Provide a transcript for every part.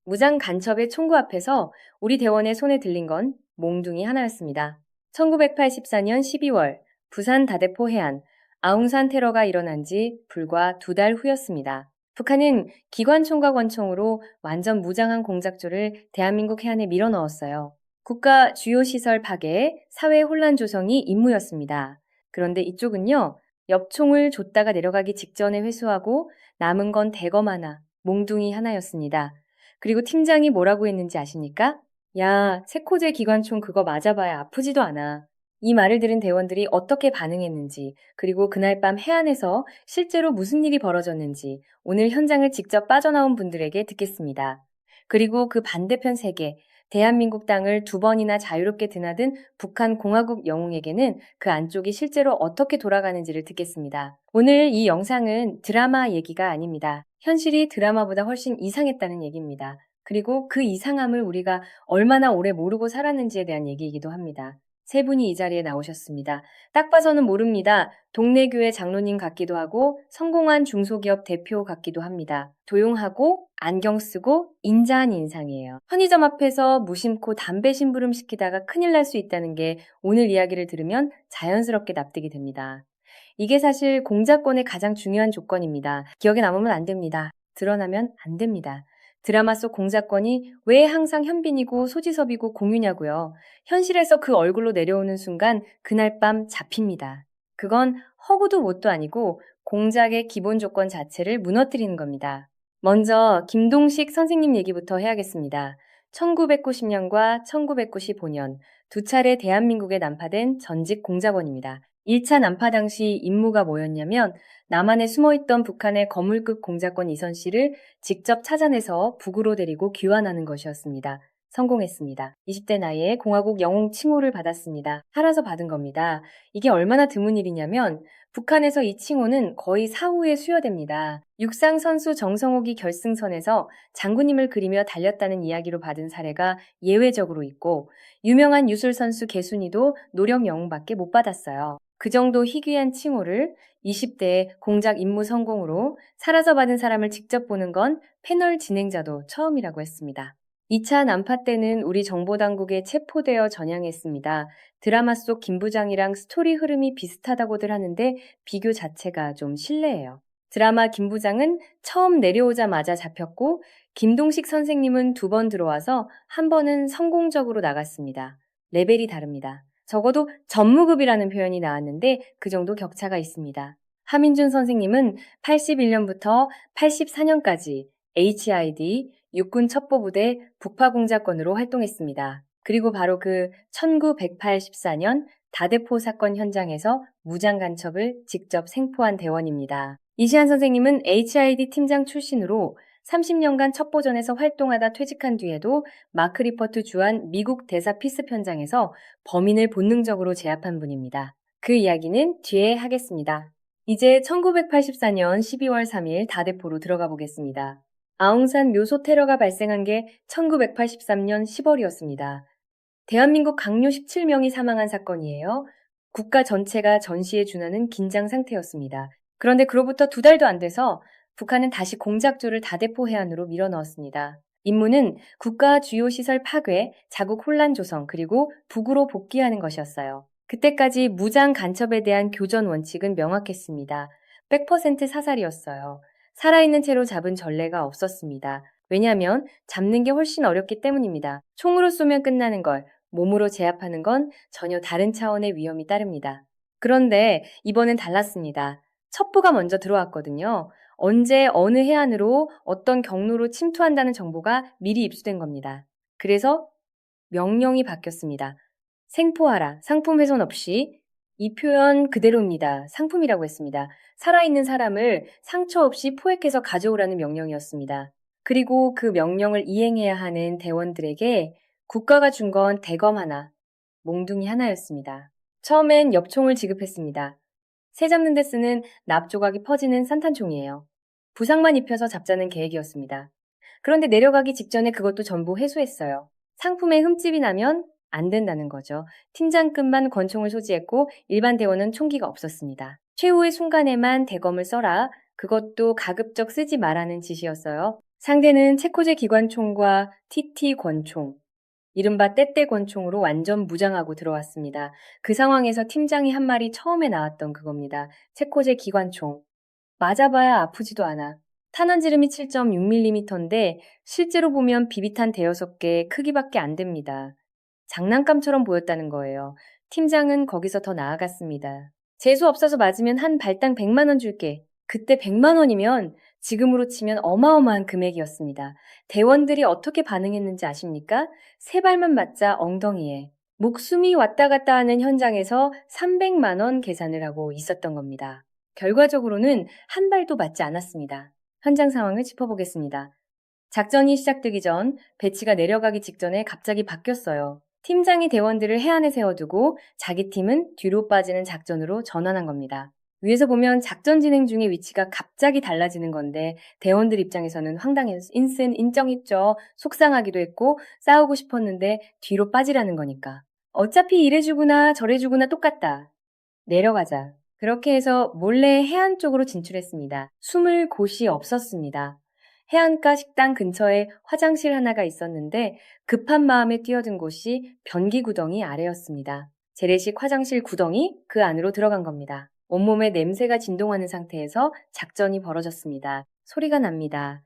무장 간첩의 총구 앞에서 우리 대원의 손에 들린 건 몽둥이 하나였습니다. 1984년 12월 부산 다대포 해안 아웅산 테러가 일어난 지 불과 2달 후였습니다. 북한은 기관총과 권총으로 완전 무장한 공작조를 대한민국 해안에 밀어넣었어요. 국가 주요 시설 파괴, 사회 혼란 조성이 임무였습니다. 그런데 이쪽은요, 엽총을 줬다가 내려가기 직전에 회수하고 남은 건 대검 하나, 몽둥이 하나였습니다. 그리고 팀장이 뭐라고 했는지 아십니까? 야, 세코제 기관총 그거 맞아봐야 아프지도 않아. 이 말을 들은 대원들이 어떻게 반응했는지, 그리고 그날 밤 해안에서 실제로 무슨 일이 벌어졌는지 오늘 현장을 직접 빠져나온 분들에게 듣겠습니다. 그리고 그 반대편 세계, 대한민국 땅을 2번이나 자유롭게 드나든 북한 공화국 영웅에게는 그 안쪽이 실제로 어떻게 돌아가는지를 듣겠습니다. 오늘 이 영상은 드라마 얘기가 아닙니다. 현실이 드라마보다 훨씬 이상했다는 얘기입니다. 그리고 그 이상함을 우리가 얼마나 오래 모르고 살았는지에 대한 얘기이기도 합니다. 세 분이 이 자리에 나오셨습니다. 딱 봐서는 모릅니다. 동네 교회 장로님 같기도 하고 성공한 중소기업 대표 같기도 합니다. 조용하고 안경 쓰고 인자한 인상이에요. 편의점 앞에서 무심코 담배 심부름 시키다가 큰일 날 수 있다는 게 오늘 이야기를 들으면 자연스럽게 납득이 됩니다. 이게 사실 공작권의 가장 중요한 조건입니다. 기억에 남으면 안 됩니다. 드러나면 안 됩니다. 드라마 속 공작권이 왜 항상 현빈이고 소지섭이고 공유냐고요. 현실에서 그 얼굴로 내려오는 순간 그날 밤 잡힙니다. 그건 허구도 뭣도 아니고 공작의 기본 조건 자체를 무너뜨리는 겁니다. 먼저 김동식 선생님 얘기부터 해야겠습니다. 1990년과 1995년 두 차례 대한민국에 난파된 전직 공작원입니다. 1차 난파 당시 임무가 뭐였냐면 남한에 숨어있던 북한의 거물급 공작권 이선 씨를 직접 찾아내서 북으로 데리고 귀환하는 것이었습니다. 성공했습니다. 20대 나이에 공화국 영웅 칭호를 받았습니다. 살아서 받은 겁니다. 이게 얼마나 드문 일이냐면 북한에서 이 칭호는 거의 사후에 수여됩니다. 육상 선수 정성욱이 결승선에서 장군님을 그리며 달렸다는 이야기로 받은 사례가 예외적으로 있고 유명한 유술 선수 개순이도 노령 영웅밖에 못 받았어요. 그 정도 희귀한 칭호를 20대에 공작 임무 성공으로 살아서 받은 사람을 직접 보는 건 패널 진행자도 처음이라고 했습니다. 2차 난파 때는 우리 정보당국에 체포되어 전향했습니다. 드라마 속 김 부장이랑 스토리 흐름이 비슷하다고들 하는데 비교 자체가 좀 실례예요. 드라마 김 부장은 처음 내려오자마자 잡혔고 김동식 선생님은 2번 들어와서 한 번은 성공적으로 나갔습니다. 레벨이 다릅니다. 적어도 전무급이라는 표현이 나왔는데 그 정도 격차가 있습니다. 하민준 선생님은 81년부터 84년까지 HID 육군 첩보부대 북파공작권으로 활동했습니다. 그리고 바로 그 1984년 다대포 사건 현장에서 무장 간첩을 직접 생포한 대원입니다. 이시안 선생님은 HID 팀장 출신으로 30년간 첩보전에서 활동하다 퇴직한 뒤에도 마크 리퍼트 주한 미국 대사 피습 현장에서 범인을 본능적으로 제압한 분입니다. 그 이야기는 뒤에 하겠습니다. 이제 1984년 12월 3일 다대포로 들어가 보겠습니다. 아웅산 묘소 테러가 발생한 게 1983년 10월이었습니다. 대한민국 강요 17명이 사망한 사건이에요. 국가 전체가 전시에 준하는 긴장 상태였습니다. 그런데 그로부터 2달도 안 돼서 북한은 다시 공작조를 다대포 해안으로 밀어넣었습니다. 임무는 국가 주요 시설 파괴, 자국 혼란 조성, 그리고 북으로 복귀하는 것이었어요. 그때까지 무장 간첩에 대한 교전 원칙은 명확했습니다. 100% 사살이었어요. 살아있는 채로 잡은 전례가 없었습니다. 왜냐하면 잡는 게 훨씬 어렵기 때문입니다. 총으로 쏘면 끝나는 걸 몸으로 제압하는 건 전혀 다른 차원의 위험이 따릅니다. 그런데 이번엔 달랐습니다. 첩보가 먼저 들어왔거든요. 언제 어느 해안으로 어떤 경로로 침투한다는 정보가 미리 입수된 겁니다. 그래서 명령이 바뀌었습니다. 생포하라, 상품 훼손 없이. 이 표현 그대로입니다. 상품이라고 했습니다. 살아있는 사람을 상처 없이 포획해서 가져오라는 명령이었습니다. 그리고 그 명령을 이행해야 하는 대원들에게 국가가 준 건 대검 하나, 몽둥이 하나였습니다. 처음엔 엽총을 지급했습니다. 새 잡는 데 쓰는 납조각이 퍼지는 산탄총이에요. 부상만 입혀서 잡자는 계획이었습니다. 그런데 내려가기 직전에 그것도 전부 회수했어요. 상품에 흠집이 나면 안 된다는 거죠. 팀장급만 권총을 소지했고 일반 대원은 총기가 없었습니다. 최후의 순간에만 대검을 써라. 그것도 가급적 쓰지 말라는 지시였어요. 상대는 체코제 기관총과 TT 권총, 이른바 떼떼 권총으로 완전 무장하고 들어왔습니다. 그 상황에서 팀장이 한 말이 처음에 나왔던 그겁니다. 체코제 기관총. 맞아봐야 아프지도 않아. 탄환지름이 7.6mm인데 실제로 보면 비비탄 대여섯 개의 크기밖에 안 됩니다. 장난감처럼 보였다는 거예요. 팀장은 거기서 더 나아갔습니다. 재수 없어서 맞으면 한 발당 100만 원 줄게. 그때 100만 원이면 지금으로 치면 어마어마한 금액이었습니다. 대원들이 어떻게 반응했는지 아십니까? 세 발만 맞자 엉덩이에. 목숨이 왔다 갔다 하는 현장에서 300만 원 계산을 하고 있었던 겁니다. 결과적으로는 한 발도 맞지 않았습니다. 현장 상황을 짚어보겠습니다. 작전이 시작되기 전 배치가 내려가기 직전에 갑자기 바뀌었어요. 팀장이 대원들을 해안에 세워두고 자기 팀은 뒤로 빠지는 작전으로 전환한 겁니다. 위에서 보면 작전 진행 중에 위치가 갑자기 달라지는 건데 대원들 입장에서는 황당해서 인정했죠. 속상하기도 했고 싸우고 싶었는데 뒤로 빠지라는 거니까. 어차피 이래주구나 저래주구나 똑같다. 내려가자. 그렇게 해서 몰래 해안 쪽으로 진출했습니다. 숨을 곳이 없었습니다. 해안가 식당 근처에 화장실 하나가 있었는데 급한 마음에 뛰어든 곳이 변기 구덩이 아래였습니다. 재래식 화장실 구덩이 그 안으로 들어간 겁니다. 온몸에 냄새가 진동하는 상태에서 작전이 벌어졌습니다. 소리가 납니다.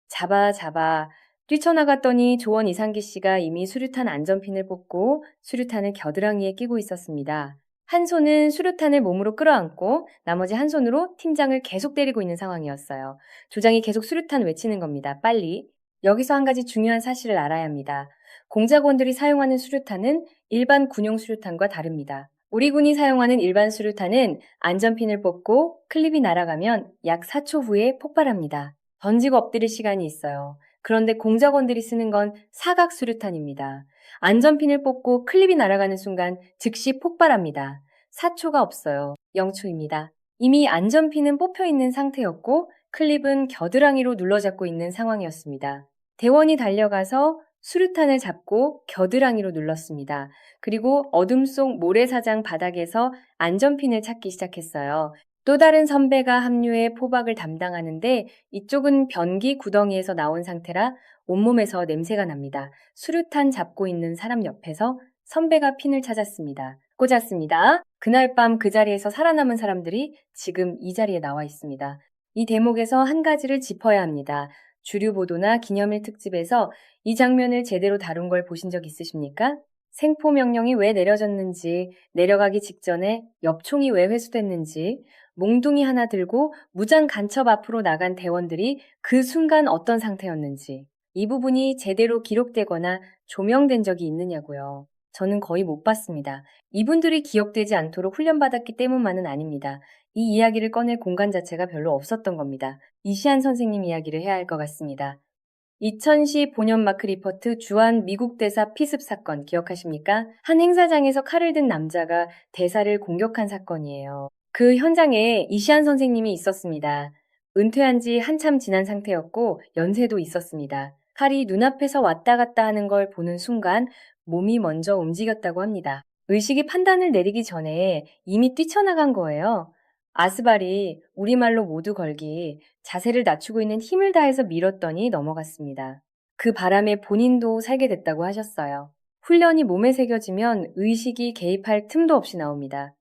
잡아. 뛰쳐나갔더니 조원 이상기 씨가 이미 수류탄 안전핀을 뽑고 수류탄을 겨드랑이에 끼고 있었습니다. 한 손은 수류탄을 몸으로 끌어안고 나머지 한 손으로 팀장을 계속 때리고 있는 상황이었어요. 조장이 계속 수류탄 외치는 겁니다. 빨리. 여기서 한 가지 중요한 사실을 알아야 합니다. 공작원들이 사용하는 수류탄은 일반 군용 수류탄과 다릅니다. 우리 군이 사용하는 일반 수류탄은 안전핀을 뽑고 클립이 날아가면 약 4초 후에 폭발합니다. 던지고 엎드릴 시간이 있어요. 그런데 공작원들이 쓰는 건 사각 수류탄입니다. 안전핀을 뽑고 클립이 날아가는 순간 즉시 폭발합니다. 4초가 없어요. 0초입니다. 이미 안전핀은 뽑혀 있는 상태였고 클립은 겨드랑이로 눌러잡고 있는 상황이었습니다. 대원이 달려가서 수류탄을 잡고 겨드랑이로 눌렀습니다. 그리고 어둠 속 모래사장 바닥에서 안전핀을 찾기 시작했어요. 또 다른 선배가 합류해 포박을 담당하는데 이쪽은 변기 구덩이에서 나온 상태라 온몸에서 냄새가 납니다. 수류탄 잡고 있는 사람 옆에서 선배가 핀을 찾았습니다. 꽂았습니다. 그날 밤 그 자리에서 살아남은 사람들이 지금 이 자리에 나와 있습니다. 이 대목에서 한 가지를 짚어야 합니다. 주류 보도나 기념일 특집에서 이 장면을 제대로 다룬 걸 보신 적 있으십니까? 생포 명령이 왜 내려졌는지, 내려가기 직전에 엽총이 왜 회수됐는지, 몽둥이 하나 들고 무장 간첩 앞으로 나간 대원들이 그 순간 어떤 상태였는지, 이 부분이 제대로 기록되거나 조명된 적이 있느냐고요. 저는 거의 못 봤습니다. 이분들이 기억되지 않도록 훈련받았기 때문만은 아닙니다. 이 이야기를 꺼낼 공간 자체가 별로 없었던 겁니다. 이시안 선생님 이야기를 해야 할 것 같습니다. 2010 본연 마크 리포트 주한 미국 대사 피습 사건 기억하십니까? 한 행사장에서 칼을 든 남자가 대사를 공격한 사건이에요. 그 현장에 이시안 선생님이 있었습니다. 은퇴한 지 한참 지난 상태였고 연세도 있었습니다. 칼이 눈앞에서 왔다 갔다 하는 걸 보는 순간 몸이 먼저 움직였다고 합니다. 의식이 판단을 내리기 전에 이미 뛰쳐나간 거예요. 아스발이 우리말로 모두 걸기 자세를 낮추고 있는 힘을 다해서 밀었더니 넘어갔습니다. 그 바람에 본인도 살게 됐다고 하셨어요. 훈련이 몸에 새겨지면 의식이 개입할 틈도 없이 나옵니다.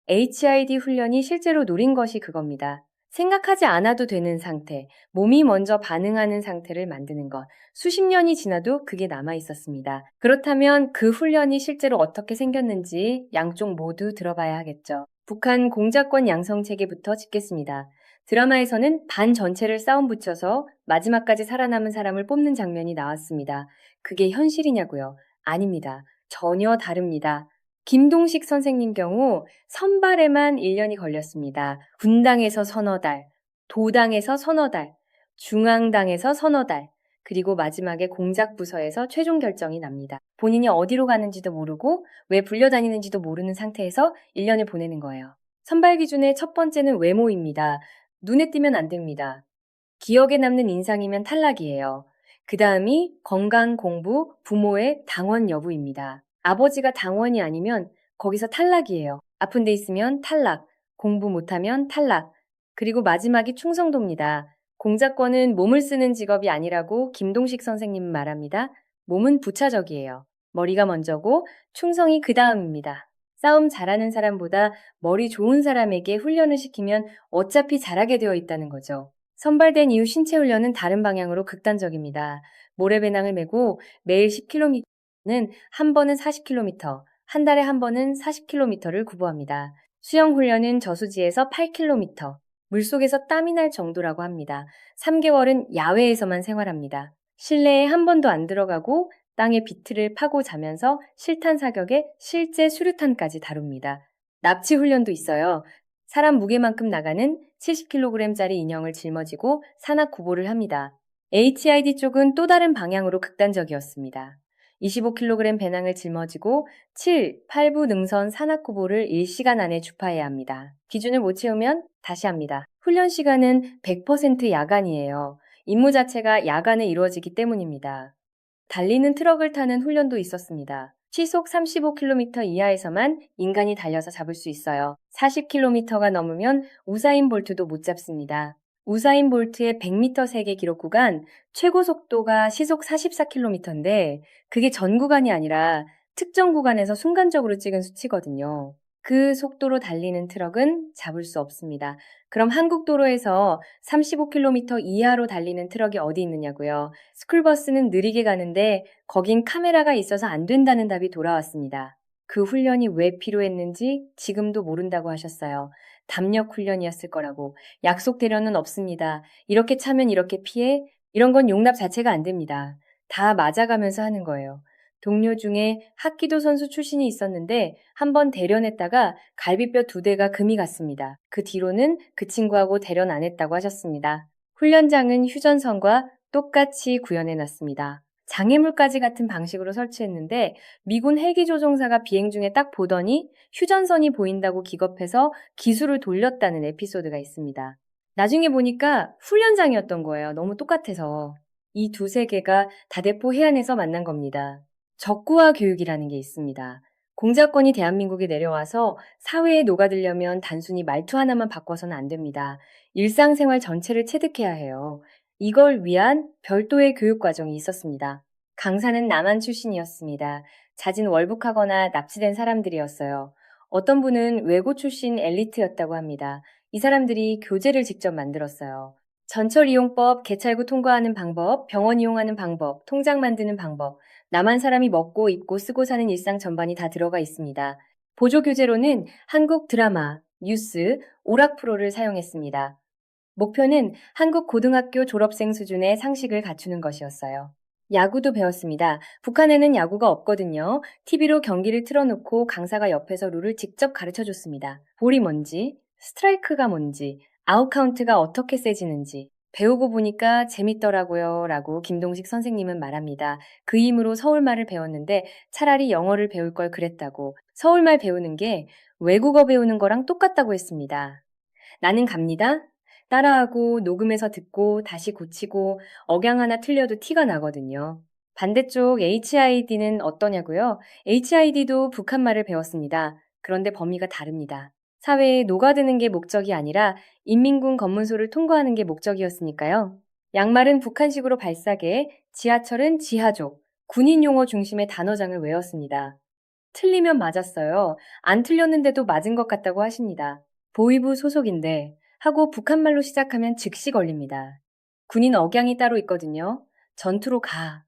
HID 훈련이 실제로 노린 것이 그겁니다. 생각하지 않아도 되는 상태, 몸이 먼저 반응하는 상태를 만드는 것. 수십 년이 지나도 그게 남아 있었습니다. 그렇다면 그 훈련이 실제로 어떻게 생겼는지 양쪽 모두 들어봐야 하겠죠. 북한 공작권 양성 체계부터 짚겠습니다. 드라마에서는 반 전체를 싸움 붙여서 마지막까지 살아남은 사람을 뽑는 장면이 나왔습니다. 그게 현실이냐고요? 아닙니다. 전혀 다릅니다. 김동식 선생님 경우 선발에만 1년이 걸렸습니다. 군당에서 서너 달, 도당에서 서너 달, 중앙당에서 서너 달, 그리고 마지막에 공작부서에서 최종 결정이 납니다. 본인이 어디로 가는지도 모르고 왜 불려다니는지도 모르는 상태에서 1년을 보내는 거예요. 선발 기준의 첫 번째는 외모입니다. 눈에 띄면 안 됩니다. 기억에 남는 인상이면 탈락이에요. 그 다음이 건강, 공부, 부모의 당원 여부입니다. 아버지가 당원이 아니면 거기서 탈락이에요. 아픈 데 있으면 탈락, 공부 못하면 탈락, 그리고 마지막이 충성도입니다. 공작권은 몸을 쓰는 직업이 아니라고 김동식 선생님은 말합니다. 몸은 부차적이에요. 머리가 먼저고 충성이 그 다음입니다. 싸움 잘하는 사람보다 머리 좋은 사람에게 훈련을 시키면 어차피 잘하게 되어 있다는 거죠. 선발된 이후 신체 훈련은 다른 방향으로 극단적입니다. 모래배낭을 메고 매일 10km는 한 번은 40km, 한 달에 한 번은 40km를 구보합니다. 수영 훈련은 저수지에서 8km, 물속에서 땀이 날 정도라고 합니다. 3개월은 야외에서만 생활합니다. 실내에 한 번도 안 들어가고 땅에 비트를 파고 자면서 실탄 사격에 실제 수류탄까지 다룹니다. 납치 훈련도 있어요. 사람 무게만큼 나가는 70kg짜리 인형을 짊어지고 산악 구보를 합니다. HID 쪽은 또 다른 방향으로 극단적이었습니다. 25kg 배낭을 짊어지고 7, 8부 능선 산악 구보를 1시간 안에 주파해야 합니다. 기준을 못 채우면 다시 합니다. 훈련 시간은 100% 야간이에요. 임무 자체가 야간에 이루어지기 때문입니다. 달리는 트럭을 타는 훈련도 있었습니다. 시속 35km 이하에서만 인간이 달려서 잡을 수 있어요. 40km가 넘으면 우사인 볼트도 못 잡습니다. 우사인 볼트의 100m 세계 기록 구간 최고 속도가 시속 44km인데 그게 전 구간이 아니라 특정 구간에서 순간적으로 찍은 수치거든요. 그 속도로 달리는 트럭은 잡을 수 없습니다. 그럼 한국 도로에서 35km 이하로 달리는 트럭이 어디 있느냐고요? 스쿨버스는 느리게 가는데 거긴 카메라가 있어서 안 된다는 답이 돌아왔습니다. 그 훈련이 왜 필요했는지 지금도 모른다고 하셨어요. 담력 훈련이었을 거라고. 약속 대련은 없습니다. 이렇게 차면 이렇게 피해? 이런 건 용납 자체가 안 됩니다. 다 맞아가면서 하는 거예요. 동료 중에 합기도 선수 출신이 있었는데 한번 대련했다가 갈비뼈 2대가 금이 갔습니다. 그 뒤로는 그 친구하고 대련 안 했다고 하셨습니다. 훈련장은 휴전선과 똑같이 구현해놨습니다. 장애물까지 같은 방식으로 설치했는데 미군 헬기 조종사가 비행 중에 딱 보더니 휴전선이 보인다고 기겁해서 기술을 돌렸다는 에피소드가 있습니다. 나중에 보니까 훈련장이었던 거예요. 너무 똑같아서. 이 두세 개가 다대포 해안에서 만난 겁니다. 적구화 교육이라는 게 있습니다. 공작권이 대한민국에 내려와서 사회에 녹아들려면 단순히 말투 하나만 바꿔서는 안 됩니다. 일상생활 전체를 체득해야 해요. 이걸 위한 별도의 교육 과정이 있었습니다. 강사는 남한 출신이었습니다. 잦은 월북하거나 납치된 사람들이었어요. 어떤 분은 외고 출신 엘리트였다고 합니다. 이 사람들이 교재를 직접 만들었어요. 전철 이용법, 개찰구 통과하는 방법, 병원 이용하는 방법, 통장 만드는 방법, 남한 사람이 먹고 입고 쓰고 사는 일상 전반이 다 들어가 있습니다. 보조 교재로는 한국 드라마, 뉴스, 오락 프로를 사용했습니다. 목표는 한국 고등학교 졸업생 수준의 상식을 갖추는 것이었어요. 야구도 배웠습니다. 북한에는 야구가 없거든요. TV로 경기를 틀어놓고 강사가 옆에서 룰을 직접 가르쳐줬습니다. 볼이 뭔지, 스트라이크가 뭔지, 아웃 카운트가 어떻게 세지는지 배우고 보니까 재밌더라고요 라고 김동식 선생님은 말합니다. 그 힘으로 서울말을 배웠는데 차라리 영어를 배울 걸 그랬다고. 서울말 배우는 게 외국어 배우는 거랑 똑같다고 했습니다. 나는 갑니다. 따라하고 녹음해서 듣고 다시 고치고 억양 하나 틀려도 티가 나거든요. 반대쪽 HID는 어떠냐고요? HID도 북한말을 배웠습니다. 그런데 범위가 다릅니다. 사회에 녹아드는 게 목적이 아니라 인민군 검문소를 통과하는 게 목적이었으니까요. 양말은 북한식으로 발사계, 지하철은 지하족, 군인 용어 중심의 단어장을 외웠습니다. 틀리면 맞았어요. 안 틀렸는데도 맞은 것 같다고 하십니다. 보위부 소속인데 하고 북한말로 시작하면 즉시 걸립니다. 군인 억양이 따로 있거든요. 전투로 가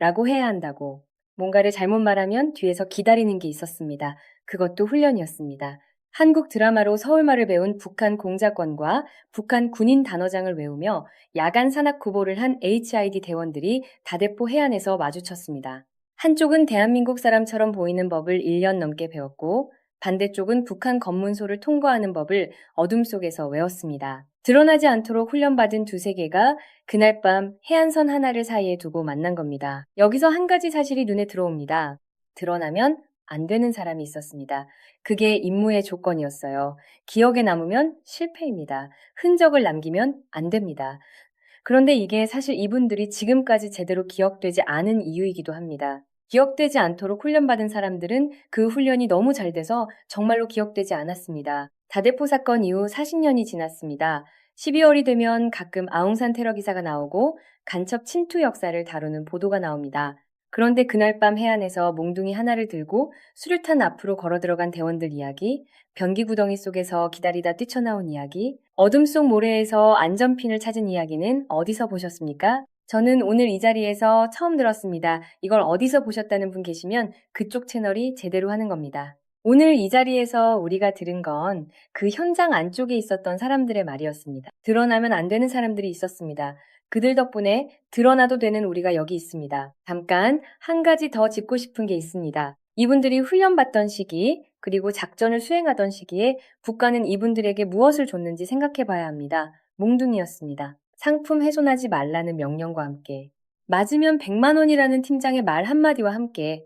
라고 해야 한다고. 뭔가를 잘못 말하면 뒤에서 기다리는 게 있었습니다. 그것도 훈련이었습니다. 한국 드라마로 서울말을 배운 북한 공작원과 북한 군인 단어장을 외우며 야간 산악 구보를 한 HID 대원들이 다대포 해안에서 마주쳤습니다. 한쪽은 대한민국 사람처럼 보이는 법을 1년 넘게 배웠고 반대쪽은 북한 검문소를 통과하는 법을 어둠 속에서 외웠습니다. 드러나지 않도록 훈련받은 두세 개가 그날 밤 해안선 하나를 사이에 두고 만난 겁니다. 여기서 한 가지 사실이 눈에 들어옵니다. 드러나면 안 되는 사람이 있었습니다. 그게 임무의 조건이었어요. 기억에 남으면 실패입니다. 흔적을 남기면 안 됩니다. 그런데 이게 사실 이분들이 지금까지 제대로 기억되지 않은 이유이기도 합니다. 기억되지 않도록 훈련받은 사람들은 그 훈련이 너무 잘 돼서 정말로 기억되지 않았습니다. 다대포 사건 이후 40년이 지났습니다. 12월이 되면 가끔 아웅산 테러 기사가 나오고 간첩 침투 역사를 다루는 보도가 나옵니다. 그런데 그날 밤 해안에서 몽둥이 하나를 들고 수류탄 앞으로 걸어 들어간 대원들 이야기, 변기 구덩이 속에서 기다리다 뛰쳐나온 이야기, 어둠 속 모래에서 안전핀을 찾은 이야기는 어디서 보셨습니까? 저는 오늘 이 자리에서 처음 들었습니다. 이걸 어디서 보셨다는 분 계시면 그쪽 채널이 제대로 하는 겁니다. 오늘 이 자리에서 우리가 들은 건 그 현장 안쪽에 있었던 사람들의 말이었습니다. 드러나면 안 되는 사람들이 있었습니다. 그들 덕분에 드러나도 되는 우리가 여기 있습니다. 잠깐 한 가지 더 짚고 싶은 게 있습니다. 이분들이 훈련받던 시기, 그리고 작전을 수행하던 시기에 국가는 이분들에게 무엇을 줬는지 생각해 봐야 합니다. 몽둥이였습니다. 상품 훼손하지 말라는 명령과 함께 맞으면 100만 원이라는 팀장의 말 한마디와 함께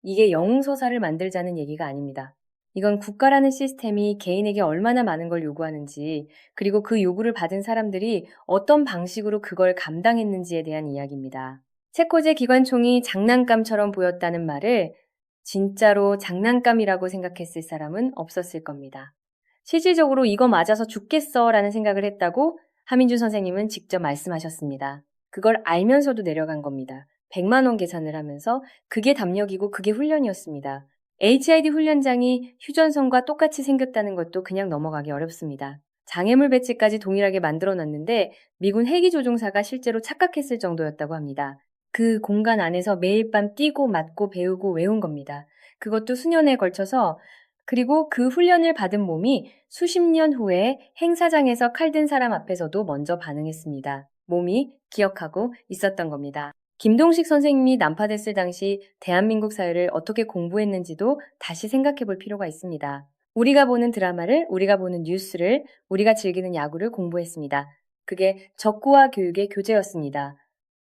이게 영웅서사를 만들자는 얘기가 아닙니다. 이건 국가라는 시스템이 개인에게 얼마나 많은 걸 요구하는지, 그리고 그 요구를 받은 사람들이 어떤 방식으로 그걸 감당했는지에 대한 이야기입니다. 체코제 기관총이 장난감처럼 보였다는 말을 진짜로 장난감이라고 생각했을 사람은 없었을 겁니다. 실질적으로 이거 맞아서 죽겠어 라는 생각을 했다고 하민준 선생님은 직접 말씀하셨습니다. 그걸 알면서도 내려간 겁니다. 100만 원 계산을 하면서 그게 담력이고 그게 훈련이었습니다. HID 훈련장이 휴전선과 똑같이 생겼다는 것도 그냥 넘어가기 어렵습니다. 장애물 배치까지 동일하게 만들어놨는데 미군 헬기 조종사가 실제로 착각했을 정도였다고 합니다. 그 공간 안에서 매일 밤 뛰고 맞고 배우고 외운 겁니다. 그것도 수년에 걸쳐서. 그리고 그 훈련을 받은 몸이 수십 년 후에 행사장에서 칼든 사람 앞에서도 먼저 반응했습니다. 몸이 기억하고 있었던 겁니다. 김동식 선생님이 난파됐을 당시 대한민국 사회를 어떻게 공부했는지도 다시 생각해 볼 필요가 있습니다. 우리가 보는 드라마를, 우리가 보는 뉴스를, 우리가 즐기는 야구를 공부했습니다. 그게 적구와 교육의 교재였습니다.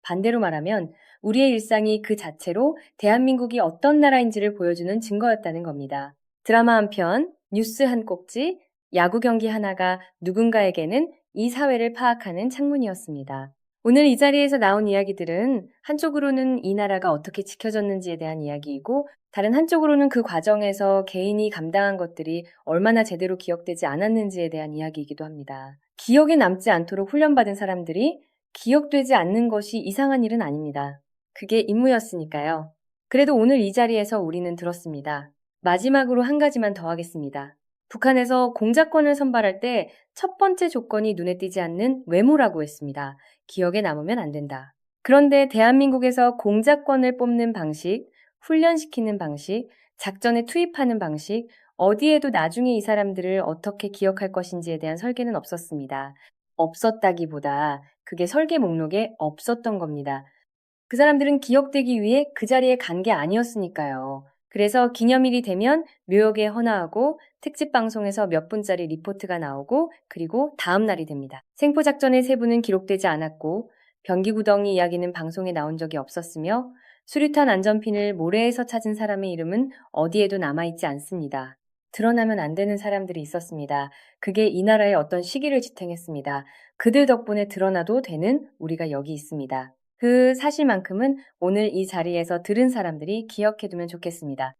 반대로 말하면 우리의 일상이 그 자체로 대한민국이 어떤 나라인지를 보여주는 증거였다는 겁니다. 드라마 한 편, 뉴스 한 꼭지, 야구 경기 하나가 누군가에게는 이 사회를 파악하는 창문이었습니다. 오늘 이 자리에서 나온 이야기들은 한쪽으로는 이 나라가 어떻게 지켜졌는지에 대한 이야기이고 다른 한쪽으로는 그 과정에서 개인이 감당한 것들이 얼마나 제대로 기억되지 않았는지에 대한 이야기이기도 합니다. 기억에 남지 않도록 훈련받은 사람들이 기억되지 않는 것이 이상한 일은 아닙니다. 그게 임무였으니까요. 그래도 오늘 이 자리에서 우리는 들었습니다. 마지막으로 한 가지만 더 하겠습니다. 북한에서 공작권을 선발할 때 첫 번째 조건이 눈에 띄지 않는 외모라고 했습니다. 기억에 남으면 안 된다. 그런데 대한민국에서 공작권을 뽑는 방식, 훈련시키는 방식, 작전에 투입하는 방식, 어디에도 나중에 이 사람들을 어떻게 기억할 것인지에 대한 설계는 없었습니다. 없었다기보다 그게 설계 목록에 없었던 겁니다. 그 사람들은 기억되기 위해 그 자리에 간 게 아니었으니까요. 그래서 기념일이 되면 묘역에 헌화하고 특집 방송에서 몇 분짜리 리포트가 나오고 그리고 다음 날이 됩니다. 생포작전의 세부는 기록되지 않았고 변기구덩이 이야기는 방송에 나온 적이 없었으며 수류탄 안전핀을 모래에서 찾은 사람의 이름은 어디에도 남아있지 않습니다. 드러나면 안 되는 사람들이 있었습니다. 그게 이 나라의 어떤 시기를 지탱했습니다. 그들 덕분에 드러나도 되는 우리가 여기 있습니다. 그 사실만큼은 오늘 이 자리에서 들은 사람들이 기억해두면 좋겠습니다.